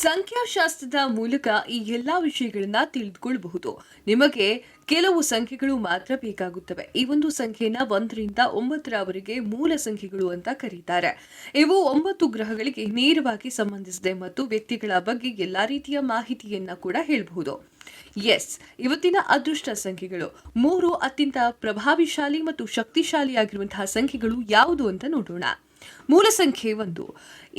ಸಂಖ್ಯಾಶಾಸ್ತ್ರದ ಮೂಲಕ ಈ ಎಲ್ಲಾ ವಿಷಯಗಳನ್ನ ತಿಳಿದುಕೊಳ್ಳಬಹುದು. ನಿಮಗೆ ಕೆಲವು ಸಂಖ್ಯೆಗಳು ಮಾತ್ರ ಬೇಕಾಗುತ್ತವೆ. ಈ ಒಂದು ಸಂಖ್ಯೆನ 1ರಿಂದ 9ರವರೆಗೆ ಮೂಲ ಸಂಖ್ಯೆಗಳು ಅಂತ ಕರೀತಾರೆ. ಇವು 9 ಗ್ರಹಗಳಿಗೆ ನೇರವಾಗಿ ಸಂಬಂಧಿಸಿದೆ ಮತ್ತು ವ್ಯಕ್ತಿಗಳ ಬಗ್ಗೆ ಎಲ್ಲಾ ರೀತಿಯ ಮಾಹಿತಿಯನ್ನ ಕೂಡ ಹೇಳಬಹುದು. ಎಸ್, ಇವತ್ತಿನ ಅದೃಷ್ಟ ಸಂಖ್ಯೆಗಳು 3 ಅತ್ಯಂತ ಪ್ರಭಾವಿಶಾಲಿ ಮತ್ತು ಶಕ್ತಿಶಾಲಿಯಾಗಿರುವಂತಹ ಸಂಖ್ಯೆಗಳು ಯಾವುದು ಅಂತ ನೋಡೋಣ. ಮೂಲ ಸಂಖ್ಯೆ 1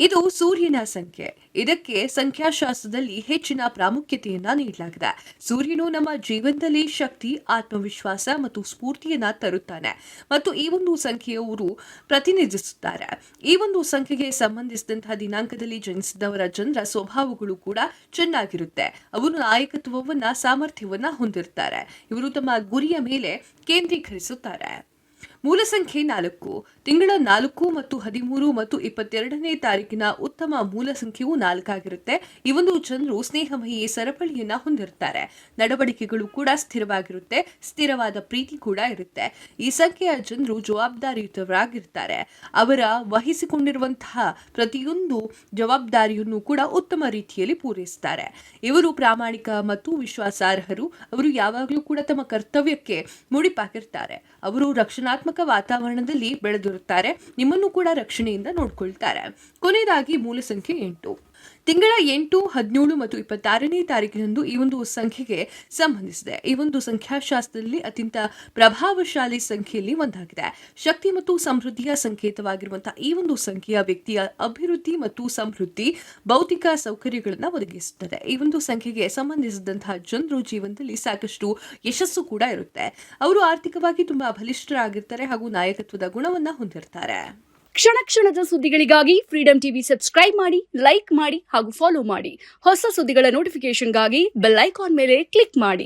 ಇದು ಸೂರ್ಯನ ಸಂಖ್ಯೆ. ಇದಕ್ಕೆ ಸಂಖ್ಯಾಶಾಸ್ತ್ರದಲ್ಲಿ ಹೆಚ್ಚಿನ ಪ್ರಾಮುಖ್ಯತೆಯನ್ನ ನೀಡಲಾಗಿದೆ. ಸೂರ್ಯನು ನಮ್ಮ ಜೀವನದಲ್ಲಿ ಶಕ್ತಿ, ಆತ್ಮವಿಶ್ವಾಸ ಮತ್ತು ಸ್ಫೂರ್ತಿಯನ್ನ ತರುತ್ತಾನೆ ಮತ್ತು ಈ ಒಂದು ಸಂಖ್ಯೆಯವರು ಪ್ರತಿನಿಧಿಸುತ್ತಾರೆ. ಈ ಒಂದು ಸಂಖ್ಯೆಗೆ ಸಂಬಂಧಿಸಿದಂತಹ ದಿನಾಂಕದಲ್ಲಿ ಜನಿಸಿದವರ ಜನರ ಸ್ವಭಾವಗಳು ಕೂಡ ಚೆನ್ನಾಗಿರುತ್ತೆ. ಅವರು ನಾಯಕತ್ವವನ್ನ, ಸಾಮರ್ಥ್ಯವನ್ನ ಹೊಂದಿರ್ತಾರೆ. ಇವರು ತಮ್ಮ ಗುರಿಯ ಮೇಲೆ ಕೇಂದ್ರೀಕರಿಸುತ್ತಾರೆ. ಮೂಲ ಸಂಖ್ಯೆ 4 ತಿಂಗಳ 4 ಮತ್ತು 13 ಮತ್ತು 22ನೇ ತಾರೀಕಿನ ಉತ್ತಮ ಮೂಲ ಸಂಖ್ಯೆಯು 4 ಆಗಿರುತ್ತೆ. ಈ ಒಂದು ಜನರು ಸ್ನೇಹಮಯಿ ಸರಪಳಿಯನ್ನ ಹೊಂದಿರ್ತಾರೆ. ನಡವಳಿಕೆಗಳು ಕೂಡ ಸ್ಥಿರವಾಗಿರುತ್ತೆ. ಸ್ಥಿರವಾದ ಪ್ರೀತಿ ಕೂಡ ಇರುತ್ತೆ. ಈ ಸಂಖ್ಯೆಯ ಜನರು ಜವಾಬ್ದಾರಿಯುತರಾಗಿರ್ತಾರೆ. ಅವರ ವಹಿಸಿಕೊಂಡಿರುವಂತಹ ಪ್ರತಿಯೊಂದು ಜವಾಬ್ದಾರಿಯನ್ನು ಕೂಡ ಉತ್ತಮ ರೀತಿಯಲ್ಲಿ ಪೂರೈಸುತ್ತಾರೆ. ಇವರು ಪ್ರಾಮಾಣಿಕ ಮತ್ತು ವಿಶ್ವಾಸಾರ್ಹರು. ಅವರು ಯಾವಾಗಲೂ ಕೂಡ ತಮ್ಮ ಕರ್ತವ್ಯಕ್ಕೆ ಮುಡಿಪಾಗಿರ್ತಾರೆ. ಅವರು ರಕ್ಷಣಾತ್ಮಕ ವಾತಾವರಣದಲ್ಲಿ ಬೆಳೆದಿರುತ್ತಾರೆ. ನಿಮ್ಮನ್ನು ಕೂಡ ರಕ್ಷಣೆಯಿಂದ ನೋಡಿಕೊಳ್ತಾರೆ. ಕೊನೆಯದಾಗಿ ಮೂಲ ಸಂಖ್ಯೆ 8 ತಿಂಗಳ 8, 17 ಮತ್ತು 26ನೇ ತಾರೀಕಿನಂದು ಈ ಒಂದು ಸಂಖ್ಯೆಗೆ ಸಂಬಂಧಿಸಿದೆ. ಈ ಒಂದು ಸಂಖ್ಯಾಶಾಸ್ತ್ರದಲ್ಲಿ ಅತ್ಯಂತ ಪ್ರಭಾವಶಾಲಿ ಸಂಖ್ಯೆಯಲ್ಲಿ ಒಂದಾಗಿದೆ. ಶಕ್ತಿ ಮತ್ತು ಸಮೃದ್ಧಿಯ ಸಂಕೇತವಾಗಿರುವಂತಹ ಈ ಒಂದು ಸಂಖ್ಯೆಯ ವ್ಯಕ್ತಿಯ ಅಭಿವೃದ್ಧಿ ಮತ್ತು ಸಮೃದ್ಧಿ, ಭೌತಿಕ ಸೌಕರ್ಯಗಳನ್ನು ಒದಗಿಸುತ್ತದೆ. ಈ ಒಂದು ಸಂಖ್ಯೆಗೆ ಸಂಬಂಧಿಸಿದಂತಹ ಜನರು ಜೀವನದಲ್ಲಿ ಸಾಕಷ್ಟು ಯಶಸ್ಸು ಕೂಡ ಇರುತ್ತೆ. ಅವರು ಆರ್ಥಿಕವಾಗಿ ತುಂಬಾ ಬಲಿಷ್ಠರಾಗಿರ್ತಾರೆ ಹಾಗೂ ನಾಯಕತ್ವದ ಗುಣವನ್ನ ಹೊಂದಿರ್ತಾರೆ. ಕ್ಷಣ ಕ್ಷಣದ ಸುದ್ದಿಗಳಿಗಾಗಿ ಫ್ರೀಡಂ ಟಿವಿ ಸಬ್ಸ್ಕ್ರೈಬ್ ಮಾಡಿ, ಲೈಕ್ ಮಾಡಿ ಹಾಗೂ ಫಾಲೋ ಮಾಡಿ. ಹೊಸ ಸುದ್ದಿಗಳ ನೋಟಿಫಿಕೇಶನ್ಗಾಗಿ ಬೆಲ್ ಐಕಾನ್ ಮೇಲೆ ಕ್ಲಿಕ್ ಮಾಡಿ.